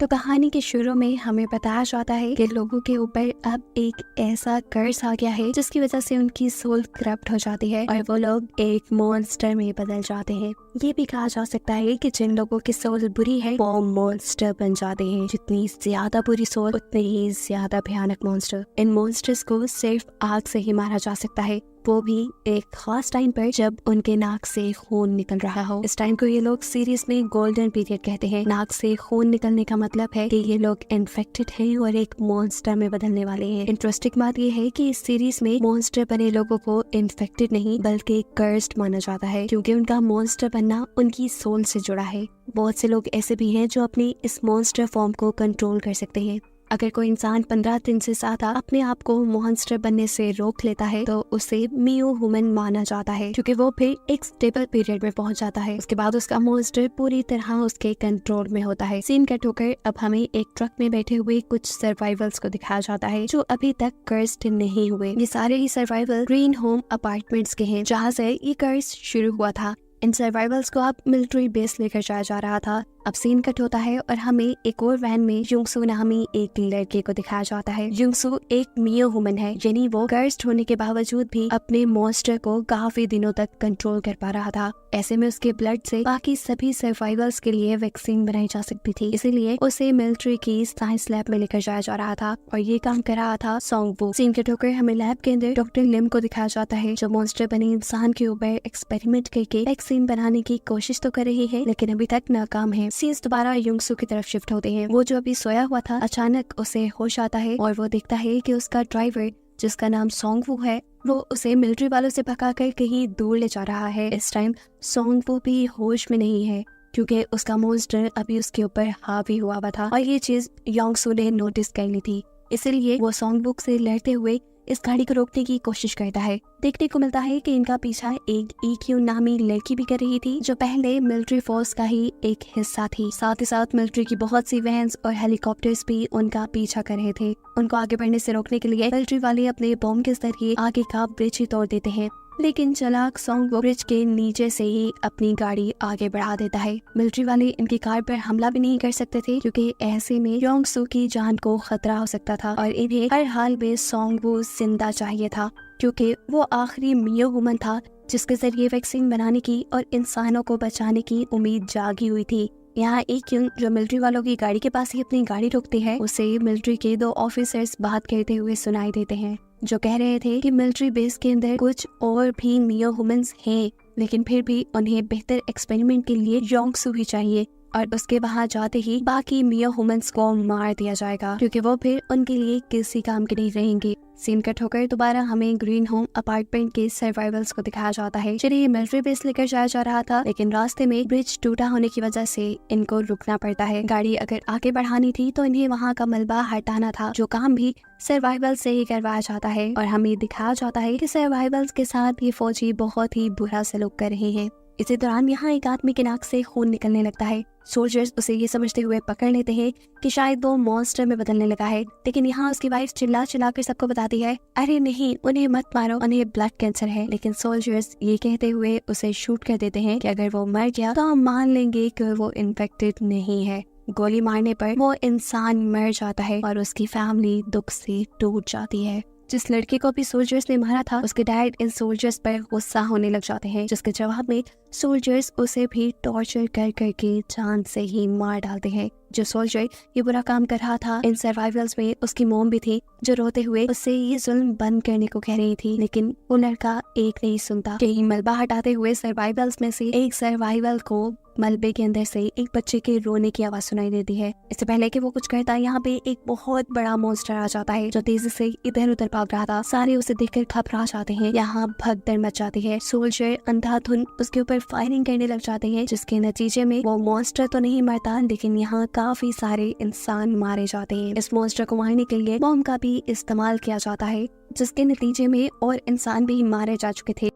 तो कहानी के शुरू में हमें बताया जाता है कि लोगों के ऊपर अब एक ऐसा कर्ज आ गया है जिसकी वजह से उनकी सोल करप्ट हो जाती है और वो लोग एक मॉन्स्टर में बदल जाते हैं। ये भी कहा जा सकता है कि जिन लोगों की सोल बुरी है वो मॉन्स्टर बन जाते हैं। जितनी ज्यादा बुरी सोल उतने ही ज्यादा भयानक मॉन्स्टर। इन मॉन्स्टर्स को सिर्फ आग से ही मारा जा सकता है, वो भी एक खास टाइम पर जब उनके नाक से खून निकल रहा हो। इस टाइम को ये लोग सीरीज में गोल्डन पीरियड कहते हैं। नाक से खून निकलने का मतलब है कि ये लोग इन्फेक्टेड हैं और एक मॉन्स्टर में बदलने वाले हैं। इंटरेस्टिंग बात ये है कि इस सीरीज में मॉन्स्टर बने लोगों को इन्फेक्टेड नहीं बल्कि कर्स्ड माना जाता है, क्योंकि उनका मॉन्स्टर बनना उनकी सोल से जुड़ा है। बहुत से लोग ऐसे भी हैं जो अपनी इस मॉन्स्टर फॉर्म को कंट्रोल कर सकते हैं। अगर कोई इंसान 15 दिन से ज्यादा अपने आप को मॉन्स्टर बनने से रोक लेता है तो उसे मियो ह्यूमन माना जाता है, क्योंकि वो फिर एक स्टेबल पीरियड में पहुंच जाता है। उसके बाद उसका मॉन्स्टर पूरी तरह उसके कंट्रोल में होता है। सीन कट होकर अब हमें एक ट्रक में बैठे हुए कुछ सर्वाइवल्स को दिखाया जाता है जो अभी तक कर्स्ड नहीं हुए। ये सारे ही सर्वाइवल ग्रीन होम अपार्टमेंट्स के हैं जहाँ से ये कर्स शुरू हुआ था। इन सर्वाइवल्स को अब मिलिट्री बेस लेकर जाया जा रहा था। अब सीन कट होता है और हमें एक और वैन में युंगसू नामी एक लड़के को दिखाया जाता है। युंगसू एक मियो ह्यूमन है, यानी वो कर्स्ड होने के बावजूद भी अपने मॉन्स्टर को काफी दिनों तक कंट्रोल कर पा रहा था। ऐसे में उसके ब्लड से बाकी सभी सर्वाइवल्स के लिए वैक्सीन बनाई जा सकती थी, इसीलिए उसे मिलिट्री की साइंस लैब में लेकर जाया जा रहा था और ये काम कर रहा था सोंगवू। सीन कट होकर हमें लैब के अंदर डॉक्टर लिम को दिखाया जाता है जो मॉन्स्टर बने इंसान के ऊपर एक्सपेरिमेंट करके वैक्सीन बनाने की कोशिश तो कर रही है लेकिन अभी तक नाकाम है। सीन्स दोबारा युंगसू की तरफ शिफ्ट होते हैं। वो जो अभी सोया हुआ था अचानक उसे होश आता है और वो देखता है कि उसका ड्राइवर जिसका नाम सोंगवू है वो उसे मिलिट्री वालों से भगाकर कहीं दूर ले जा रहा है। इस टाइम सोंगवू भी होश में नहीं है क्योंकि उसका मॉन्स्टर अभी उसके ऊपर हावी हुआ हुआ था और ये चीज युंगसू ने नोटिस कर ली थी। इसलिए वो सोंगवू से लड़ते हुए इस गाड़ी को रोकने की कोशिश करता है। देखने को मिलता है कि इनका पीछा एक ईक्यू नामी लड़की भी कर रही थी जो पहले मिलिट्री फोर्स का ही एक हिस्सा थी। साथ ही साथ मिलिट्री की बहुत सी वैन्स और हेलीकॉप्टर्स भी उनका पीछा कर रहे थे। उनको आगे बढ़ने से रोकने के लिए मिलिट्री वाले अपने बॉम्ब के जरिए आगे का ब्रिज ही तोड़ देते हैं, लेकिन चालाक सोंगवू ब्रिज के नीचे से ही अपनी गाड़ी आगे बढ़ा देता है। मिलिट्री वाले इनकी कार पर हमला भी नहीं कर सकते थे क्योंकि ऐसे में युंगसू की जान को खतरा हो सकता था और इन्हें हर हाल में सोंगवू जिंदा चाहिए था क्योंकि वो आखिरी मियो ह्यूमन था जिसके जरिए वैक्सीन बनाने की और इंसानों को बचाने की उम्मीद जागी हुई थी। यहाँ एक युंग जो मिलिट्री वालों की गाड़ी के पास ही अपनी गाड़ी रोकती है, उसे मिलिट्री के 2 ऑफिसर्स बात करते हुए सुनाई देते हैं जो कह रहे थे कि मिलिट्री बेस के अंदर कुछ और भी मियो ह्यूमंस हैं, लेकिन फिर भी उन्हें बेहतर एक्सपेरिमेंट के लिए युंगसू ही चाहिए और उसके वहां जाते ही बाकी मियो ह्यूमंस को मार दिया जाएगा क्योंकि वो फिर उनके लिए किसी काम के नहीं रहेंगे। सीन कट होकर दोबारा हमें ग्रीन होम अपार्टमेंट के सर्वाइवल्स को दिखाया जाता है जिन्हें मिलिट्री बेस लेकर जाया जा रहा था, लेकिन रास्ते में ब्रिज टूटा होने की वजह से इनको रुकना पड़ता है। गाड़ी अगर आगे बढ़ानी थी तो इन्हें वहाँ का मलबा हटाना था, जो काम भी सर्वाइवल से ही करवाया जाता है और हमें दिखाया जाता है कि सर्वाइवल्स के साथ ये फौजी बहुत ही बुरा सलूक कर रहे हैं। इसी दौरान यहाँ एक आदमी के नाक से खून निकलने लगता है। सोल्जर्स उसे ये समझते हुए पकड़ लेते हैं कि शायद वो मॉन्स्टर में बदलने लगा है, लेकिन यहाँ उसकी वाइफ चिल्ला चिल्ला कर सबको बताती है अरे नहीं, उन्हें मत मारो, उन्हें ब्लड कैंसर है। लेकिन सोल्जर्स ये कहते हुए उसे शूट कर देते हैं कि अगर वो मर गया तो हम मान लेंगे कि वो इन्फेक्टेड नहीं है। गोली मारने पर वो इंसान मर जाता है और उसकी फैमिली दुख से टूट जाती है। जिस लड़के को भी सोल्जर्स ने मारा था उसके डैड इन सोल्जर्स पर गुस्सा होने लग जाते हैं, जिसके जवाब में सोल्जर्स उसे भी टॉर्चर कर करके जान से ही मार डालते हैं। जो सोल्जर ये बुरा काम कर रहा था इन सर्वाइवल्स में उसकी मॉम भी थी जो रोते हुए उससे ये जुल्म बंद करने को कह रही थी, लेकिन वो लड़का एक नहीं सुनता। यही मलबा हटाते हुए सर्वाइवल्स में से एक सर्वाइवल को मलबे के अंदर से एक बच्चे के रोने की आवाज सुनाई देती है। इससे पहले कि वो कुछ कहता है यहाँ पे एक बहुत बड़ा मॉन्स्टर आ जाता है जो तेजी से इधर उधर भाग रहा था। सारे उसे देखकर घबरा जाते हैं। यहाँ भगदड़ मच जाती है। सोल्जर अंधाधुन उसके ऊपर फायरिंग करने लग जाते हैं, जिसके नतीजे में वो मॉन्स्टर तो नहीं मरता लेकिन यहाँ काफी सारे इंसान मारे जाते हैं। इस मॉन्स्टर को मारने के लिए बॉम्ब का भी इस्तेमाल किया जाता है, जिसके नतीजे में और इंसान भी मारे जा चुके थे।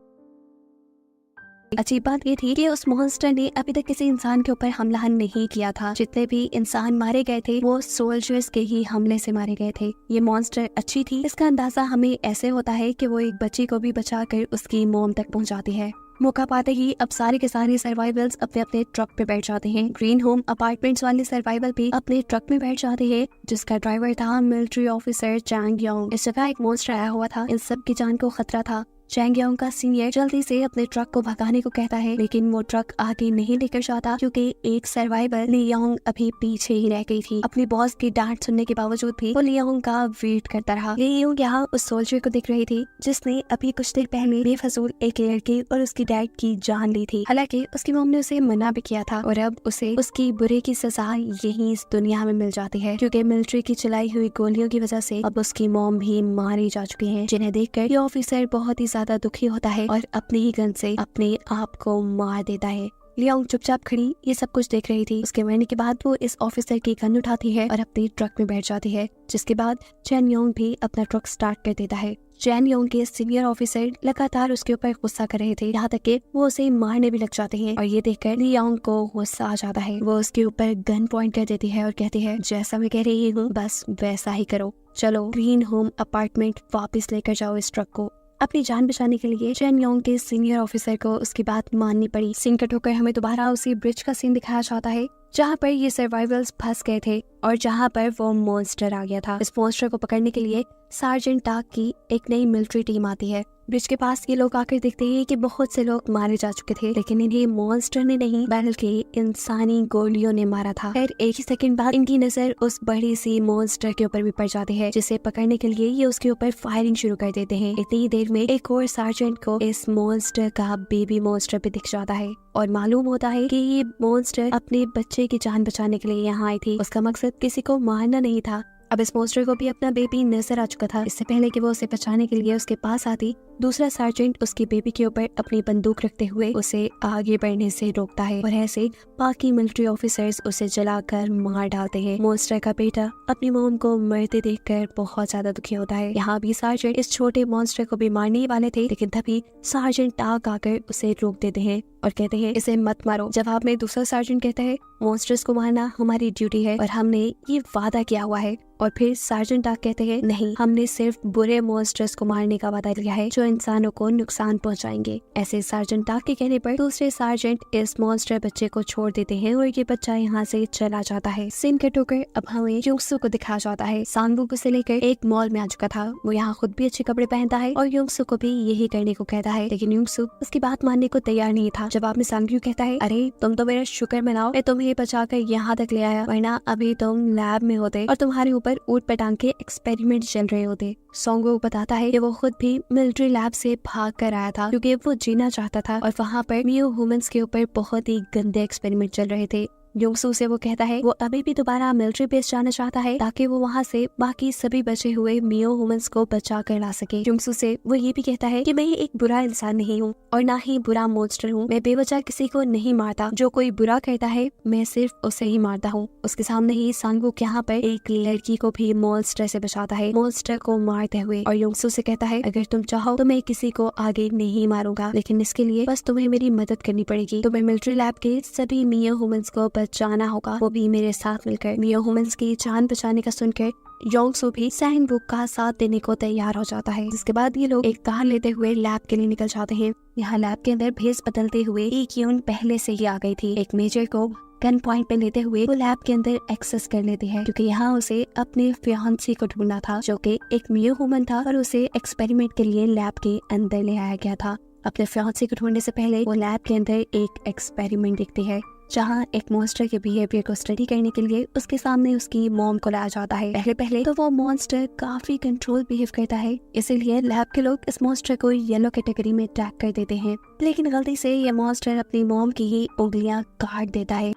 अच्छी बात ये थी कि उस मॉन्स्टर ने अभी तक किसी इंसान के ऊपर हमला नहीं किया था। जितने भी इंसान मारे गए थे वो सोल्जर्स के ही हमले से मारे गए थे। ये मॉन्स्टर अच्छी थी, इसका अंदाजा हमें ऐसे होता है कि वो एक बच्ची को भी बचाकर उसकी मॉम तक पहुंचाती है। मौका पाते ही अब सारे के सारे सर्वाइवल्स अपने अपने ट्रक पे बैठ जाते हैं। ग्रीन होम अपार्टमेंट्स वाले सर्वाइवल भी अपने ट्रक में बैठ जाते हैं, जिसका ड्राइवर था मिलिट्री ऑफिसर चैंग योंग। इस जगह एक मॉन्स्टर आया हुआ था, इन सब की जान को खतरा था। चैंग योंग का सीनियर जल्दी से अपने ट्रक को भगाने को कहता है, लेकिन वो ट्रक आगे नहीं लेकर जाता क्योंकि एक सर्वाइवर ली योंग अभी पीछे ही रह गई थी। अपनी बॉस की डांट सुनने के बावजूद भी वो ली योंग का वेट करता रहा। ली योंग यहाँ उस सोल्जर को दिख रही थी जिसने अभी कुछ देर पहले बेफजूल एक लड़की और उसकी डैड की जान ली थी। हालांकि उसकी मॉम ने उसे मना भी किया था और अब उसे उसकी बुरे की सजा यही इस दुनिया में मिल जाती है, क्योंकि मिलिट्री की चलाई हुई गोलियों की वजह से अब उसकी मॉम भी मारी जा चुकी है, जिन्हें देखकर ये ऑफिसर बहुत ही ज्यादा दुखी होता है और अपने ही गन से अपने आप को मार देता है। लियोंग चुपचाप खड़ी ये सब कुछ देख रही थी। उसके मरने के बाद वो इस ऑफिसर की गन उठाती है और अपने ट्रक में बैठ जाती है, जिसके बाद चैन योंग भी अपना ट्रक स्टार्ट कर देता है। चैन योंग के सीनियर ऑफिसर लगातार उसके ऊपर गुस्सा कर रहे थे, यहाँ तक कि वो उसे मारने भी लग जाते हैं और ये देखकर लियोंग को गुस्सा आ जाता है। वो उसके ऊपर गन पॉइंट कर देती है और कहती है, जैसा मैं कह रही हूँ बस वैसा ही करो, चलो ग्रीन होम अपार्टमेंट वापस लेकर जाओ इस ट्रक को। अपनी जान बचाने के लिए चैन योंग के सीनियर ऑफिसर को उसकी बात माननी पड़ी। सीन कट होकर हमें दोबारा उसी ब्रिज का सीन दिखाया जाता है जहाँ पर ये सर्वाइवल्स फंस गए थे और जहाँ पर वो मॉन्स्टर आ गया था। इस मॉन्स्टर को पकड़ने के लिए सार्जेंट टाक की एक नई मिलिट्री टीम आती है। ब्रिज के पास ये लोग आकर देखते हैं कि बहुत से लोग मारे जा चुके थे, लेकिन इन्हें मॉन्स्टर ने नहीं बल्कि इंसानी गोलियों ने मारा था। फिर एक ही सेकंड बाद इनकी नजर उस बड़ी सी मॉन्स्टर के ऊपर भी पड़ जाती है, जिसे पकड़ने के लिए ये उसके ऊपर फायरिंग शुरू कर देते हैं। इतनी ही देर में एक और सार्जेंट को इस मॉन्स्टर का बेबी मॉन्स्टर भी दिख जाता है और मालूम होता है कि ये मॉन्स्टर अपने बच्चे की जान बचाने के लिए यहाँ आई थी। उसका मकसद किसी को मारना नहीं था। अब इस मॉन्स्टर को भी अपना बेबी नजर आ चुका था। इससे पहले कि वो उसे बचाने के लिए उसके पास आती, दूसरा सार्जेंट उसके बेबी के ऊपर अपनी बंदूक रखते हुए उसे आगे बढ़ने से रोकता है और ऐसे बाकी मिलिट्री ऑफिसर्स उसे जलाकर मार डालते हैं। मॉन्स्टर का बेटा अपनी मॉम को मरते देखकर बहुत ज्यादा दुखी होता है। यहाँ भी सार्जेंट इस छोटे मॉन्स्टर को भी मारने ही वाले थे, लेकिन तभी सार्जेंट टाक आकर उसे रोक देते हैं और कहते हैं, इसे मत मारो। जवाब में दूसरा सार्जेंट कहता है, मॉन्स्टर्स को मारना हमारी ड्यूटी है और हमने ये वादा किया हुआ है। और फिर सार्जेंट टाक कहते हैं, नहीं, हमने सिर्फ बुरे मॉन्स्टर्स को मारने का वादा लिया है जो इंसानों को नुकसान पहुंचाएंगे। ऐसे सार्जेंट टाक के कहने पर दूसरे सार्जेंट इस मॉन्स्टर बच्चे को छोड़ देते हैं और ये बच्चा यहाँ से चला जाता है। सीन कट होकर अब हमें युंगसू को दिखाया जाता है। सांगवू को से लेकर एक मॉल में आ चुका था। वो यहाँ खुद भी अच्छे कपड़े पहनता है और युंगसू को भी यही करने को कहता है, लेकिन युंगसू उसकी बात मानने को तैयार नहीं था। जवाब में सांगवू कहता है, अरे तुम तो मेरा शुक्र मनाओ, मैं तुम्हें बचाकर यहाँ तक ले आया, वरना अभी तुम लैब में होते और तुम्हारे ऊपर ऊट पटांग के एक्सपेरिमेंट चल रहे होते। सोंगवू बताता है कि वो खुद भी मिलिट्री लैब से भाग कर आया था क्योंकि वो जीना चाहता था और वहाँ पर मियो ह्यूमंस के ऊपर बहुत ही गंदे एक्सपेरिमेंट चल रहे थे। युंगसू से वो कहता है वो अभी भी दोबारा मिलिट्री बेस जाना चाहता है ताकि वो वहाँ से बाकी सभी बचे हुए मियो ह्यूमंस को बचा कर ला सके। युंगसू से वो ये भी कहता है कि मैं एक बुरा इंसान नहीं हूँ और ना ही बुरा मॉन्स्टर हूँ। मैं बेवजह किसी को नहीं मारता। जो कोई बुरा करता है मैं सिर्फ उसे ही मारता हूँ। उसके सामने ही सांगवुक यहाँ पर एक लड़की को भी मॉन्स्टर से बचाता है, मॉन्स्टर को मारते हुए, और युंगसू से कहता है, अगर तुम चाहो तो मैं किसी को आगे नहीं मारूंगा, लेकिन इसके लिए बस तुम्हें मेरी मदद करनी पड़ेगी। तुम्हें मिलिट्री लैब के सभी मियो ह्यूमंस को बचाना होगा, वो भी मेरे साथ मिलकर। मियो ह्यूमंस की जान बचाने का सुनकर योंगसू भी सांगवुक का साथ देने को तैयार हो जाता है। जिसके बाद ये लोग एक कार लेते हुए लैब के लिए निकल जाते हैं। यहाँ लैब के अंदर भेस बदलते हुए ईक्यून पहले से ही आ गई थी। एक मेजर को गन पॉइंट पे लेते हुए वो लैब के अंदर एक्सेस कर लेती है क्योंकि यहाँ उसे अपने फियांसी को ढूंढना था जो कि एक मियो ह्यूमन था और उसे एक्सपेरिमेंट के लिए लैब के अंदर ले आया गया था। अपने फियांसी को ढूंढने से पहले वो लैब के अंदर एक एक्सपेरिमेंट देखती है जहाँ एक मॉन्स्टर के बिहेवियर को स्टडी करने के लिए उसके सामने उसकी मॉम को लाया जाता है। पहले तो वो मॉन्स्टर काफी कंट्रोल बिहेव करता है, इसीलिए लैब के लोग इस मॉन्स्टर को येलो कैटेगरी में टैग कर देते हैं, लेकिन गलती से ये मॉन्स्टर अपनी मॉम की ही उंगलियां काट देता है।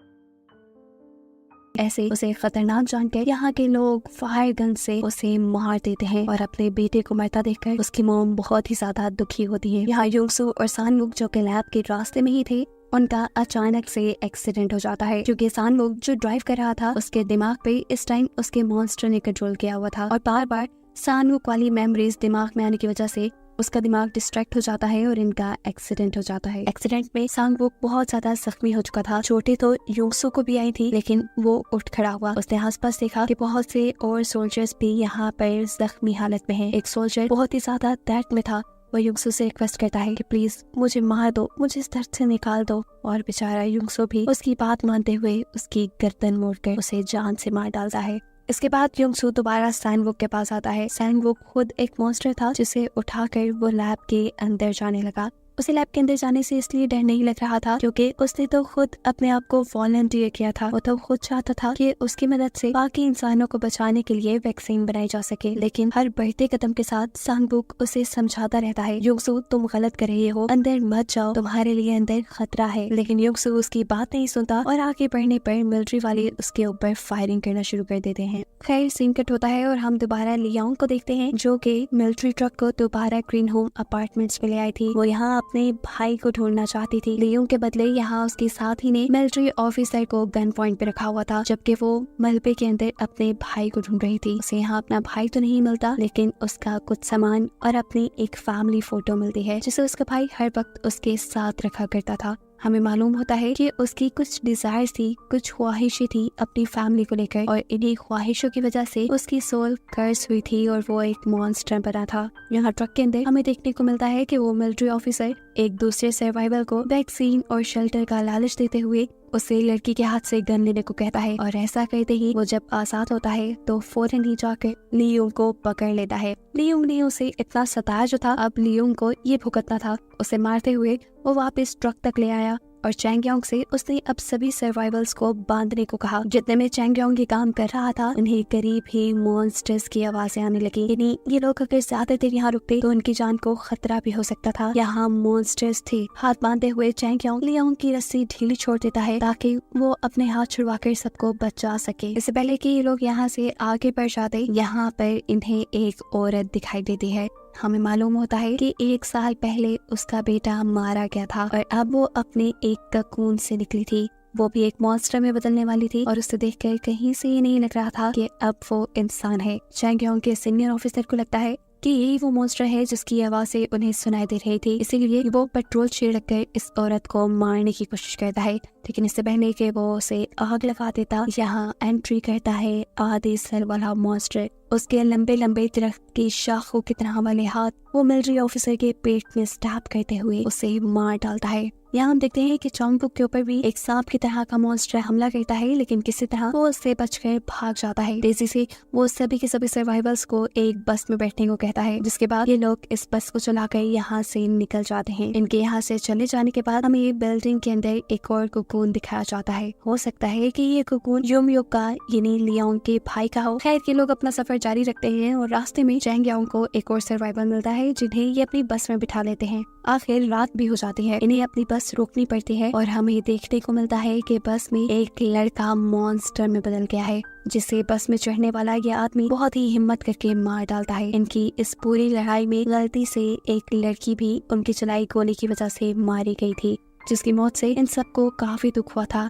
ऐसे उसे खतरनाक जानकर यहाँ के लोग फायर गन से उसे मार देते हैं और अपने बेटे को मरता देखकर उसकी मॉम बहुत ही ज्यादा दुखी होती है। यहाँ युंगसू और सांगवुक जो के लैब के रास्ते में ही थे, उनका अचानक से एक्सीडेंट हो जाता है क्योंकि सांगवुक जो ड्राइव कर रहा था उसके दिमाग पे इस टाइम उसके मॉन्स्टर ने कंट्रोल किया हुआ था और बार बार सांगवुक वाली मेमोरीज दिमाग में आने की वजह से उसका दिमाग डिस्ट्रैक्ट हो जाता है और इनका एक्सीडेंट हो जाता है। एक्सीडेंट में सांगवुक बहुत ज्यादा जख्मी हो चुका था। चोटें तो युंगसू को भी आई थी, लेकिन वो उठ खड़ा हुआ। उसने आसपास देखा कि बहुत से और सोल्जर्स भी यहाँ पर जख्मी हालत में हैं। एक सोल्जर बहुत ही ज्यादा दर्द में था वो युंगसू से रिक्वेस्ट करता है कि प्लीज मुझे मार दो, मुझे इस दर्द से निकाल दो। और बेचारा युंगसू भी उसकी बात मानते हुए उसकी गर्दन मोड़कर उसे जान से मार डालता है। इसके बाद युंगसू दोबारा सैंगवुक के पास आता है। सैंगवुक खुद एक मॉन्स्टर था जिसे उठाकर वो लैब के अंदर जाने लगा। उसे लैब के अंदर जाने से इसलिए डर नहीं लग रहा था क्योंकि उसने तो खुद अपने आप को वॉलंटियर किया था। वो तो खुद चाहता था कि उसकी मदद से बाकी इंसानों को बचाने के लिए वैक्सीन बनाई जा सके। लेकिन हर बढ़ते कदम के साथ सैंगवुक उसे समझाता रहता है, युंगसू तुम गलत कर रहे हो, अंदर मत जाओ, तुम्हारे लिए अंदर खतरा है। लेकिन युंगसू उसकी बात नहीं सुनता और आगे बढ़ने पर मिलिट्री वाले उसके ऊपर फायरिंग करना शुरू कर देते हैं। खैर सीन कट होता है और हम दोबारा लियांग को देखते हैं जो कि मिलिट्री ट्रक को दोबारा ग्रीन होम अपार्टमेंट्स में ले आई थी। वो यहाँ अपने भाई को ढूंढना चाहती थी। लियांग के बदले यहाँ उसके साथी ने मिलिट्री ऑफिसर को गन पॉइंट पे रखा हुआ था, जबकि वो मलबे के अंदर अपने भाई को ढूंढ रही थी। उसे यहाँ अपना भाई तो नहीं मिलता लेकिन उसका कुछ सामान और अपनी एक फैमिली फोटो मिलती है जिसे उसका भाई हर वक्त उसके साथ रखा करता था। हमें मालूम होता है कि उसकी कुछ डिजायर थी, कुछ ख्वाहिशें थी अपनी फैमिली को लेकर और इन्हीं ख्वाहिशों की वजह से उसकी सोल कर्स हुई थी और वो एक मॉन्स्टर बना था। यहाँ ट्रक के अंदर हमें देखने को मिलता है कि वो मिलिट्री ऑफिसर एक दूसरे सर्वाइवल को वैक्सीन और शेल्टर का लालच देते हुए उसे लड़की के हाथ से गन लेने को कहता है और ऐसा करते ही वो जब आजाद होता है तो फौरन ही जाकर लियोंग को पकड़ लेता है। लियोंग ने उसे इतना सताया जो था, अब लियोंग को ये भुगतना था। उसे मारते हुए वो वापस ट्रक तक ले आया और चैंगयोंग से उसने अब सभी सर्वाइवल्स को बांधने को कहा। जितने में चैंगयोंग ये काम कर रहा था उन्हें करीब ही मॉन्स्टर्स की आवाजें आने लगी, यानी ये लोग अगर ज्यादा देर यहाँ रुकते तो उनकी जान को खतरा भी हो सकता था। यहाँ मॉन्स्टर्स थे। हाथ बांधे हुए चैंगयोंग लियांग की रस्सी ढीली छोड़ देता है ताकि वो अपने हाथ छुड़वाकर सबको बचा सके। इससे पहले कि ये लोग यहाँ से आगे बढ़ जाते, यहाँ पर इन्हें एक औरत दिखाई देती है। हमें मालूम होता है कि 1 साल पहले उसका बेटा मारा गया था और अब वो अपने एक ककून से निकली थी। वो भी एक मॉन्स्टर में बदलने वाली थी और उसे देखकर कहीं से ये नहीं लग रहा था कि अब वो इंसान है। चैंगयोंग के सीनियर ऑफिसर को लगता है कि यही वो मॉन्स्टर है जिसकी आवाज़ें उन्हें सुनाई दे रही थी, इसीलिए वो पेट्रोल छिड़ककर इस औरत को मारने की कोशिश करता है। लेकिन इससे पहले कि वो उसे आग लगा देता, यहाँ एंट्री करता है आधे सर वाला मॉन्स्टर। उसके लंबे लंबे दरख्त की शाखों की तरह वाले हाथ वो मिलिट्री ऑफिसर के पेट में स्टैब करते हुए उसे मार डालता है। यहाँ हम देखते हैं कि चोंगबुक के ऊपर भी एक सांप की तरह का मॉन्स्टर हमला करता है, लेकिन किसी तरह वो उससे बचकर भाग जाता है। तेजी से वो सभी के सभी सर्वाइवल्स को एक बस में बैठने को कहता है, जिसके बाद ये लोग इस बस को चलाकर यहाँ से निकल जाते हैं। इनके यहाँ से चले जाने के बाद हमें बिल्डिंग के अंदर एक और कोकून दिखाया जाता है। हो सकता है कि ये कोकून युमयुक का यानी लियांग के भाई का हो। खैर ये लोग अपना सफर जारी रखते हैं और रास्ते में चैंगयोंग को एक और सर्वाइवल मिलता है जिन्हें ये अपनी बस में बिठा लेते हैं। आखिर रात भी हो जाती है, इन्हें अपनी बस रोकनी पड़ती है और हमें देखने को मिलता है कि बस में एक लड़का मॉन्स्टर में बदल गया है, जिसे बस में चढ़ने वाला ये आदमी बहुत ही हिम्मत करके मार डालता है। इनकी इस पूरी लड़ाई में गलती से एक लड़की भी उनकी चलाई गोली की वजह से मारी गई थी, जिसकी मौत से इन सबको काफी दुख हुआ था।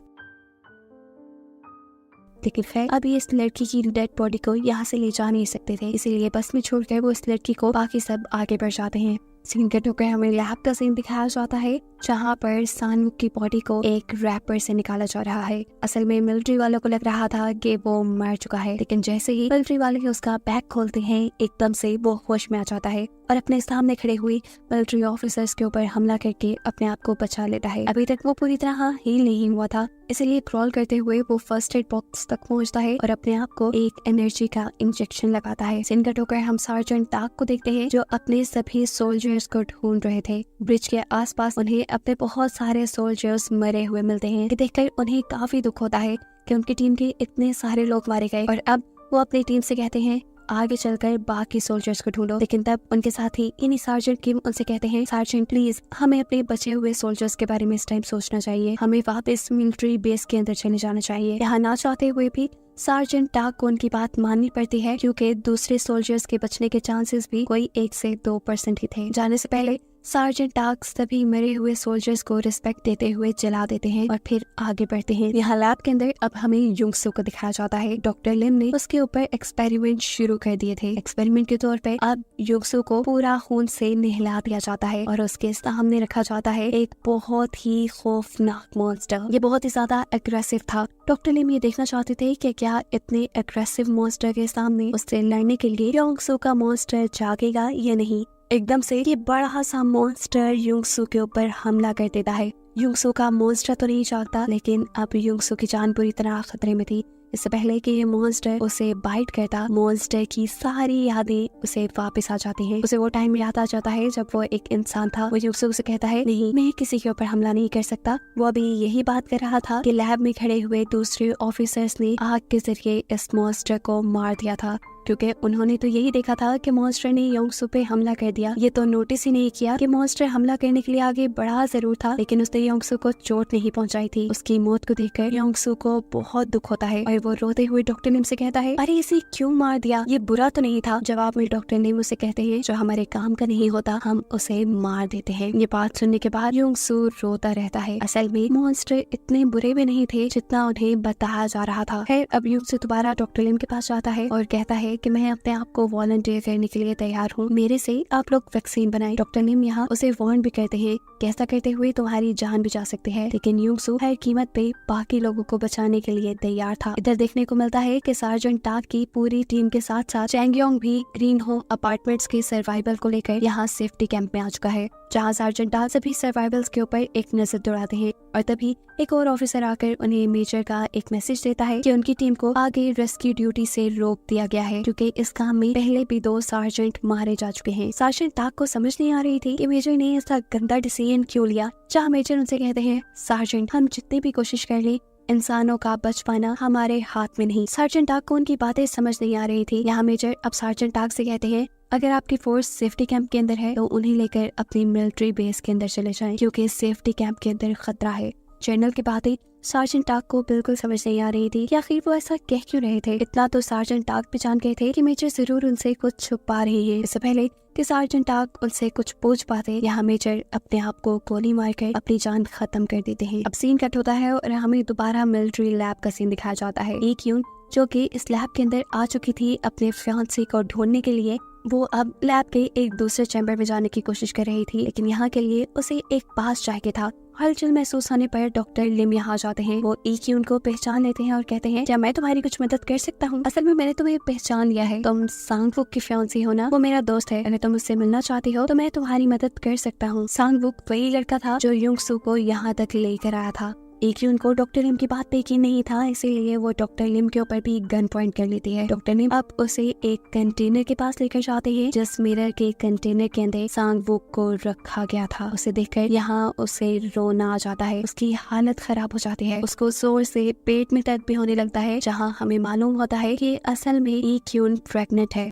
लेकिन खैर अभी इस लड़की की डेड बॉडी को यहाँ से ले जा नहीं सकते थे, इसीलिए बस में छोड़कर वो इस लड़की को बाकी सब आगे बढ़ जाते हैं। सीन कट होकर हमें लैब का सीन दिखाया जाता है जहाँ पर सानवुक की बॉडी को एक रैपर से निकाला जा रहा है। असल में मिलिट्री वालों को लग रहा था कि वो मर चुका है, लेकिन जैसे ही मिलिट्री वाले उसका बैग खोलते हैं एकदम से वो होश में आ जाता है और अपने सामने खड़े हुए मिलिट्री ऑफिसर्स के ऊपर हमला करके अपने आप को बचा लेता है। अभी तक वो पूरी तरह हील नहीं हुआ था, इसलिए क्रॉल करते हुए वो फर्स्ट एड बॉक्स तक पहुंचता है और अपने आप को एक एनर्जी का इंजेक्शन लगाता है। सीन कट होकर हम सार्जेंट टाक को देखते हैं जो अपने सभी सोल्जर्स को ढूंढ रहे थे। ब्रिज के आसपास उन्हें अपने बहुत सारे सोल्जर्स मरे हुए मिलते हैं। देखकर उन्हें काफी दुख होता है कि उनकी टीम के इतने सारे लोग मारे गए और अब वो अपनी टीम से कहते हैं आगे चलकर बाकी सोल्जर्स को ढूंढो। लेकिन तब उनके साथी यानी सार्जेंट किम उनसे कहते हैं सार्जेंट प्लीज हमें अपने बचे हुए सोल्जर्स के बारे में इस टाइम सोचना चाहिए, हमें वापस मिलिट्री बेस के अंदर चले जाना चाहिए। यहाँ ना चाहते हुए भी सार्जेंट टाक को उनकी बात माननी पड़ती है क्योंकि दूसरे सोल्जर्स के बचने के चांसेस भी कोई 1 से 2% ही थे। जाने से पहले सार्जेंट टाक सभी मरे हुए सोल्जर्स को रिस्पेक्ट देते हुए जला देते हैं और फिर आगे बढ़ते हैं। यहाँ लैब के अंदर अब हमें युंगसू को दिखाया जाता है। डॉक्टर लिम ने उसके ऊपर एक्सपेरिमेंट शुरू कर दिए थे। एक्सपेरिमेंट के तौर पे अब युंगसू को पूरा खून से नहला दिया जाता है और उसके सामने रखा जाता है एक बहुत ही खौफनाक मॉन्स्टर। ये बहुत ही ज्यादा एग्रेसिव था। डॉक्टर लिम ये देखना चाहते थे कि क्या इतने एग्रेसिव मॉन्स्टर के सामने उससे लड़ने के लिए युंगसू का मॉन्स्टर जागेगा या नहीं। एकदम से ये बड़ा सा मॉन्स्टर युंगसू के ऊपर हमला कर देता है। युंगसू का मॉन्स्टर तो नहीं जागता, लेकिन अब युंगसू की जान पूरी तरह खतरे में थी। इससे पहले कि ये मॉन्स्टर उसे बाइट करता, मॉन्स्टर की सारी यादें उसे वापस आ जाती हैं। उसे वो टाइम याद आ जाता है जब वो एक इंसान था। वो युंगसू से कहता है, नहीं, मैं किसी के ऊपर हमला नहीं कर सकता। वो अभी यही बात कर रहा था कि लैब में खड़े हुए दूसरे ऑफिसर्स ने आग के जरिए इस मॉन्स्टर को मार दिया था, क्योंकि उन्होंने तो यही देखा था कि मॉन्स्टर ने युंगसू पे हमला कर दिया। ये तो नोटिस ही नहीं किया कि मॉन्स्टर हमला करने के लिए आगे बढ़ा जरूर था, लेकिन उसने युंगसू को चोट नहीं पहुंचाई थी। उसकी मौत को देखकर युंगसू को बहुत दुख होता है और वो रोते हुए डॉक्टर निम से कहता है, अरे इसे क्यों मार दिया, ये बुरा तो नहीं था। जवाब में डॉक्टर निम उसे कहते हैं, जो हमारे काम का नहीं होता हम उसे मार देते हैं। ये बात सुनने के बाद युंगसू रोता रहता है। असल में मॉन्स्टर इतने बुरे भी नहीं थे जितना उन्हें बताया जा रहा था। खैर, अब युंगसू दोबारा डॉक्टर लिम के पास जाता है और कहता है कि मैं अपने आप को वॉलंटियर करने के लिए तैयार हूँ, मेरे से आप लोग वैक्सीन बनाएं। डॉक्टर निम यहाँ उसे वार्न भी करते हैं, कैसा करते हुए तुम्हारी जान भी जा सकती है। लेकिन युंगसू हर कीमत पे बाकी लोगों को बचाने के लिए तैयार था। इधर देखने को मिलता है कि सार्जेंट टाक की पूरी टीम के साथ साथ चैंगयोंग भी ग्रीन होम अपार्टमेंट्स के सर्वाइवल को लेकर यहाँ सेफ्टी कैंप में आ चुका है, जहाँ सार्जेंट टाक सभी सर्वाइवल्स के ऊपर एक नजर दौड़ाते हैं। और तभी एक और ऑफिसर आकर उन्हें मेजर का एक मैसेज देता है कि उनकी टीम को आगे रेस्क्यू ड्यूटी से रोक दिया गया है, क्योंकि इस काम में पहले भी 2 सार्जेंट मारे जा चुके हैं। सार्जेंट टाक को समझ नहीं आ रही थी कि मेजर ने ऐसा गंदा डिसीजन क्यों लिया। जहाँ मेजर उनसे कहते हैं, सार्जेंट, हम जितनी भी कोशिश कर ले, इंसानों का बच पाना हमारे हाथ में नहीं। सार्जेंट टाक को उनकी बातें समझ नहीं आ रही थी। यहाँ मेजर अब सार्जेंट टाक से कहते हैं, अगर आपकी फोर्स सेफ्टी कैंप के अंदर है तो उन्हें लेकर अपनी मिलिट्री बेस के अंदर चले जाएं, क्योंकि सेफ्टी कैंप के अंदर खतरा है। जनरल की बातें सार्जेंट टाक को बिल्कुल समझ नहीं आ रही थी कि आखिर वो ऐसा कह क्यों रहे थे। इतना तो सार्जेंट टाक भी जान गए थे कि मेजर जरूर उनसे कुछ छुपा रही है। इससे पहले कि सार्जेंट टाक उनसे कुछ पूछ पाते, यहाँ मेजर अपने आप को गोली मारकर अपनी जान खत्म कर देते हैं। अब सीन कट होता है और हमें दोबारा मिलिट्री लैब का सीन दिखाया जाता है। एक यून जो कि इस लैब के अंदर आ चुकी थी अपने फियांसे को ढूंढने के लिए, वो अब लैब के एक दूसरे चैम्बर में जाने की कोशिश कर रही थी, लेकिन यहाँ के लिए उसे एक पास चाहिए था। हलचल महसूस होने पर डॉक्टर लिम यहाँ जाते हैं। वो ईक्यून को पहचान लेते हैं और कहते हैं, क्या मैं तुम्हारी कुछ मदद कर सकता हूँ? असल में मैंने तुम्हें पहचान लिया है, तुम सांगवुक की फियांसी हो ना? वो मेरा दोस्त है, अगर तुम उससे मिलना चाहती हो तो मैं तुम्हारी मदद कर सकता हूँ। सांगवुक वही लड़का था जो युंगसू को यहाँ तक लेकर आया था। ईक्यून को डॉक्टर लिम की बात पे यकीन नहीं था, इसीलिए वो डॉक्टर लिम के ऊपर भी गन पॉइंट कर लेती है। डॉक्टर लिम अब उसे एक कंटेनर के पास लेकर जाते हैं, जिस मिरर के कंटेनर के अंदर सांगवुक को रखा गया था। उसे देखकर यहाँ उसे रोना आ जाता है, उसकी हालत खराब हो जाती है, उसको जोर से पेट में दर्द भी होने लगता है, जहाँ हमें मालूम होता है कि असल में ईक्यून प्रेग्नेंट है।